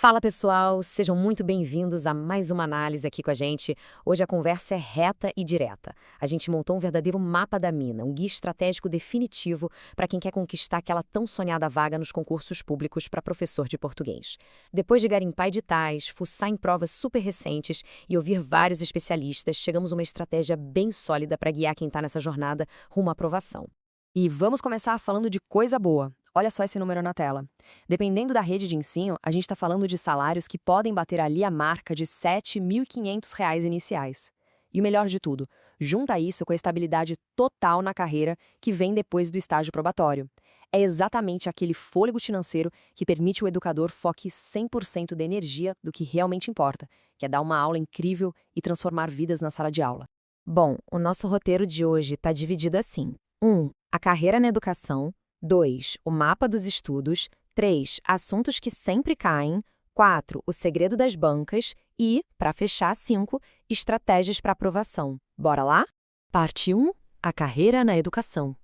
Fala pessoal, sejam muito bem-vindos a mais uma análise aqui com a gente. Hoje a conversa é reta e direta. A gente montou um verdadeiro mapa da mina, um guia estratégico definitivo para quem quer conquistar aquela tão sonhada vaga nos concursos públicos para professor de português. Depois de garimpar editais, fuçar em provas super recentes e ouvir vários especialistas, chegamos a uma estratégia bem sólida para guiar quem está nessa jornada rumo à aprovação. E vamos começar falando de coisa boa. Olha só esse número na tela. Dependendo da rede de ensino, a gente está falando de salários que podem bater ali a marca de R$ 7.500 iniciais. E o melhor de tudo, junta isso com a estabilidade total na carreira que vem depois do estágio probatório. É exatamente aquele fôlego financeiro que permite o educador foque 100% da energia do que realmente importa, que é dar uma aula incrível e transformar vidas na sala de aula. Bom, o nosso roteiro de hoje está dividido assim: 1. A carreira na educação. 2. O mapa dos estudos. 3. Assuntos que sempre caem. 4. O segredo das bancas. E, para fechar, 5. Estratégias para aprovação. Bora lá? Parte 1. A carreira na educação.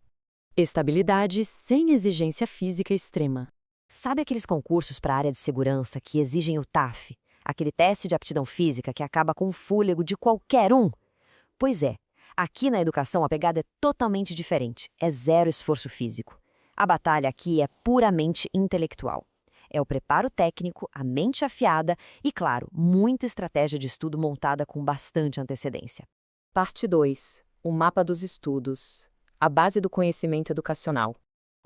Estabilidade sem exigência física extrema. Sabe aqueles concursos para a área de segurança que exigem o TAF? Aquele teste de aptidão física que acaba com o fôlego de qualquer um? Pois é, aqui na educação a pegada é totalmente diferente. É zero esforço físico. A batalha aqui é puramente intelectual. É o preparo técnico, a mente afiada e, claro, muita estratégia de estudo montada com bastante antecedência. Parte 2. O mapa dos estudos. A base do conhecimento educacional.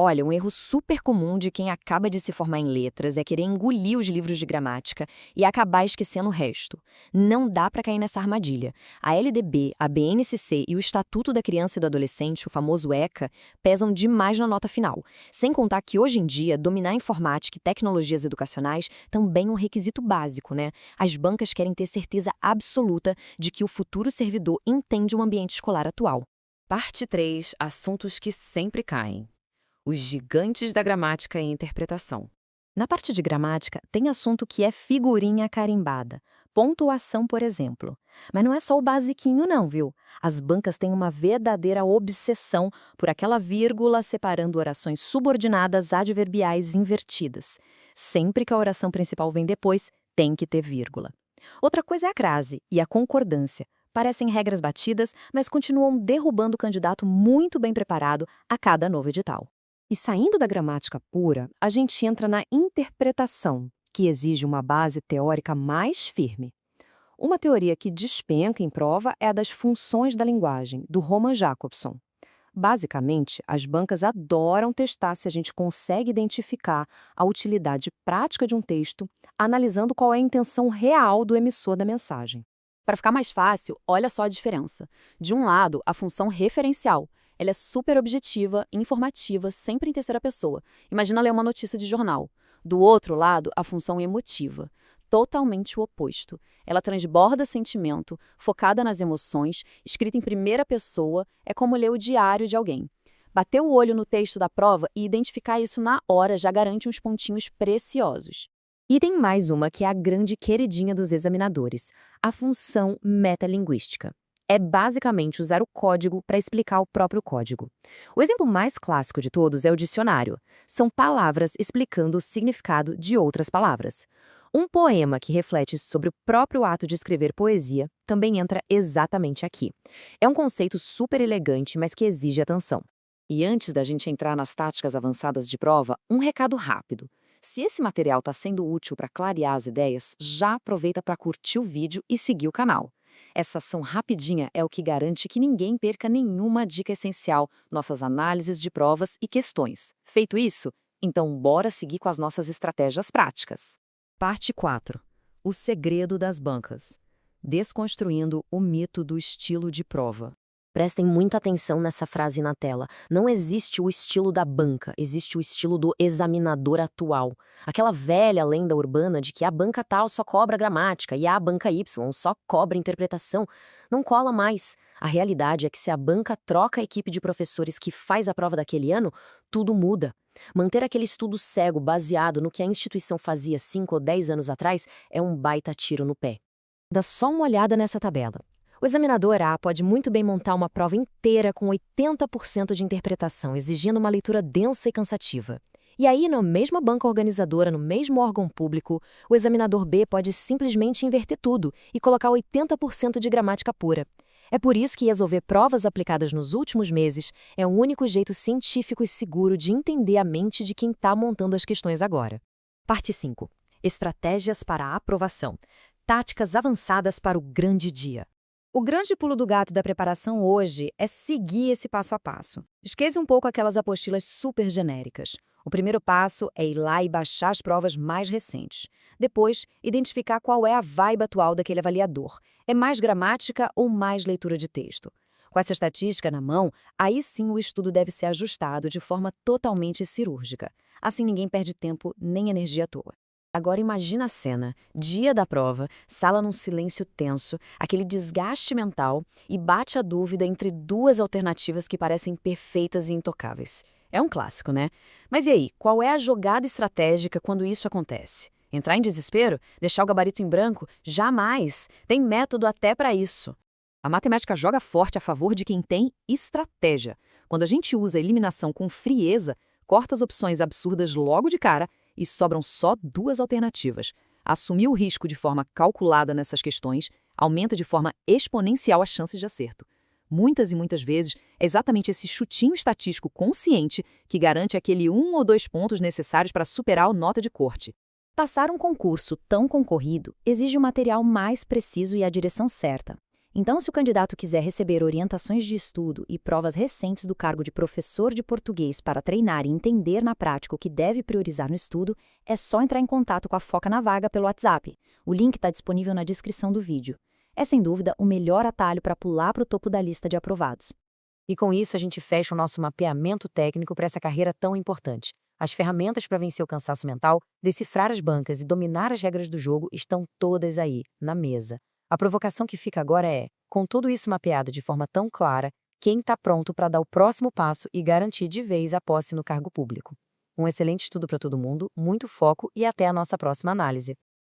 Olha, um erro super comum de quem acaba de se formar em letras é querer engolir os livros de gramática e acabar esquecendo o resto. Não dá para cair nessa armadilha. A LDB, a BNCC e o Estatuto da Criança e do Adolescente, o famoso ECA, pesam demais na nota final. Sem contar que hoje em dia, dominar informática e tecnologias educacionais também é um requisito básico, né? As bancas querem ter certeza absoluta de que o futuro servidor entende o ambiente escolar atual. Parte 3. Assuntos que sempre caem. Os gigantes da gramática e interpretação. Na parte de gramática, tem assunto que é figurinha carimbada. Pontuação, por exemplo. Mas não é só o basiquinho não, viu? As bancas têm uma verdadeira obsessão por aquela vírgula separando orações subordinadas adverbiais invertidas. Sempre que a oração principal vem depois, tem que ter vírgula. Outra coisa é a crase e a concordância. Parecem regras batidas, mas continuam derrubando o candidato muito bem preparado a cada novo edital. E saindo da gramática pura, a gente entra na interpretação, que exige uma base teórica mais firme. Uma teoria que despenca em prova é a das funções da linguagem, do Roman Jakobson. Basicamente, as bancas adoram testar se a gente consegue identificar a utilidade prática de um texto, analisando qual é a intenção real do emissor da mensagem. Para ficar mais fácil, olha só a diferença. De um lado, a função referencial. Ela é super objetiva, informativa, sempre em terceira pessoa. Imagina ler uma notícia de jornal. Do outro lado, a função emotiva. Totalmente o oposto. Ela transborda sentimento, focada nas emoções, escrita em primeira pessoa, é como ler o diário de alguém. Bater o olho no texto da prova e identificar isso na hora já garante uns pontinhos preciosos. E tem mais uma que é a grande queridinha dos examinadores, a função metalinguística. É basicamente usar o código para explicar o próprio código. O exemplo mais clássico de todos é o dicionário. São palavras explicando o significado de outras palavras. Um poema que reflete sobre o próprio ato de escrever poesia também entra exatamente aqui. É um conceito super elegante, mas que exige atenção. E antes da gente entrar nas táticas avançadas de prova, um recado rápido. Se esse material está sendo útil para clarear as ideias, já aproveita para curtir o vídeo e seguir o canal. Essa ação rapidinha é o que garante que ninguém perca nenhuma dica essencial, nossas análises de provas e questões. Feito isso, então bora seguir com as nossas estratégias práticas. Parte 4. O segredo das bancas. Desconstruindo o mito do estilo de prova. Prestem muita atenção nessa frase na tela. Não existe o estilo da banca, existe o estilo do examinador atual. Aquela velha lenda urbana de que a banca tal só cobra gramática e a banca Y só cobra interpretação. Não cola mais. A realidade é que se a banca troca a equipe de professores que faz a prova daquele ano, tudo muda. Manter aquele estudo cego baseado no que a instituição fazia 5 ou 10 anos atrás é um baita tiro no pé. Dá só uma olhada nessa tabela. O examinador A pode muito bem montar uma prova inteira com 80% de interpretação, exigindo uma leitura densa e cansativa. E aí, na mesma banca organizadora, no mesmo órgão público, o examinador B pode simplesmente inverter tudo e colocar 80% de gramática pura. É por isso que resolver provas aplicadas nos últimos meses é o único jeito científico e seguro de entender a mente de quem está montando as questões agora. Parte 5. Estratégias para a aprovação. Táticas avançadas para o grande dia. O grande pulo do gato da preparação hoje é seguir esse passo a passo. Esqueça um pouco aquelas apostilas super genéricas. O primeiro passo é ir lá e baixar as provas mais recentes. Depois, identificar qual é a vibe atual daquele avaliador. É mais gramática ou mais leitura de texto? Com essa estatística na mão, aí sim o estudo deve ser ajustado de forma totalmente cirúrgica. Assim ninguém perde tempo nem energia à toa. Agora imagina a cena, dia da prova, sala num silêncio tenso, aquele desgaste mental e bate a dúvida entre duas alternativas que parecem perfeitas e intocáveis. É um clássico, né? Mas e aí, qual é a jogada estratégica quando isso acontece? Entrar em desespero? Deixar o gabarito em branco? Jamais! Tem método até para isso. A matemática joga forte a favor de quem tem estratégia. Quando a gente usa a eliminação com frieza, corta as opções absurdas logo de cara e sobram só duas alternativas. Assumir o risco de forma calculada nessas questões aumenta de forma exponencial as chances de acerto. Muitas e muitas vezes, é exatamente esse chutinho estatístico consciente que garante aquele 1 ou 2 pontos necessários para superar a nota de corte. Passar um concurso tão concorrido exige um material mais preciso e a direção certa. Então, se o candidato quiser receber orientações de estudo e provas recentes do cargo de professor de português para treinar e entender na prática o que deve priorizar no estudo, é só entrar em contato com a Foca na Vaga pelo WhatsApp. O link está disponível na descrição do vídeo. É, sem dúvida, o melhor atalho para pular para o topo da lista de aprovados. E com isso, a gente fecha o nosso mapeamento técnico para essa carreira tão importante. As ferramentas para vencer o cansaço mental, decifrar as bancas e dominar as regras do jogo estão todas aí, na mesa. A provocação que fica agora é, com tudo isso mapeado de forma tão clara, quem está pronto para dar o próximo passo e garantir de vez a posse no cargo público. Um excelente estudo para todo mundo, muito foco e até a nossa próxima análise.